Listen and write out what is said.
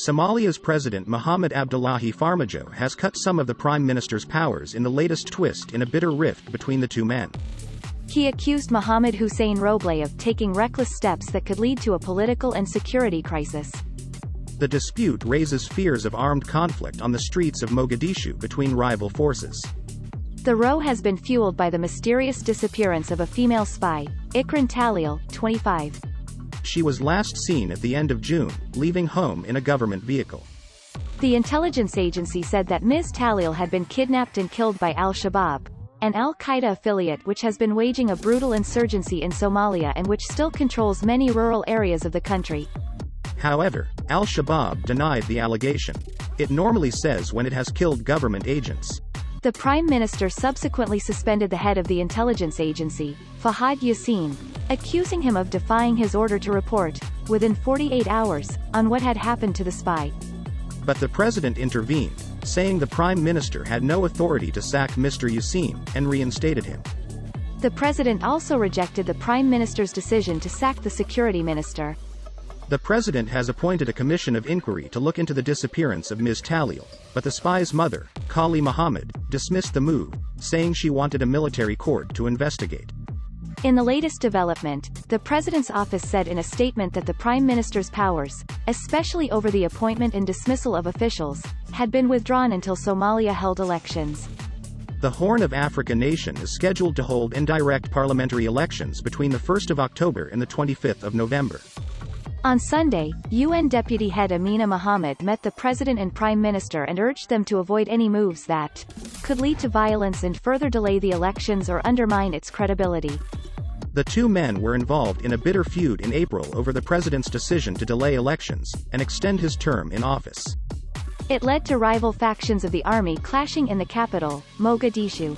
Somalia's President Mohamed Abdullahi Farmajo has cut some of the Prime Minister's powers in the latest twist in a bitter rift between the two men. He accused Mohamed Hussein Roble of taking reckless steps that could lead to a political and security crisis. The dispute raises fears of armed conflict on the streets of Mogadishu between rival forces. The row has been fueled by the mysterious disappearance of a female spy, Ikran Talil, 25. She was last seen at the end of June, leaving home in a government vehicle. The intelligence agency said that Ms. Talil had been kidnapped and killed by al-Shabaab, an al-Qaeda affiliate which has been waging a brutal insurgency in Somalia and which still controls many rural areas of the country. However, al-Shabaab denied the allegation. It normally says when it has killed government agents. The Prime Minister subsequently suspended the head of the intelligence agency, Fahad Yassin, accusing him of defying his order to report, within 48 hours, on what had happened to the spy. But the president intervened, saying the Prime Minister had no authority to sack Mr. Yassin, and reinstated him. The president also rejected the Prime Minister's decision to sack the security minister. The president has appointed a commission of inquiry to look into the disappearance of Ms. Talil, but the spy's mother, Kali Mohammed, dismissed the move, saying she wanted a military court to investigate. In the latest development, the president's office said in a statement that the prime minister's powers, especially over the appointment and dismissal of officials, had been withdrawn until Somalia held elections. The Horn of Africa nation is scheduled to hold indirect parliamentary elections between the 1st of October and the 25th of November. On Sunday, UN Deputy Head Amina Mohammed met the President and Prime Minister and urged them to avoid any moves that could lead to violence and further delay the elections or undermine its credibility. The two men were involved in a bitter feud in April over the president's decision to delay elections and extend his term in office. It led to rival factions of the army clashing in the capital, Mogadishu.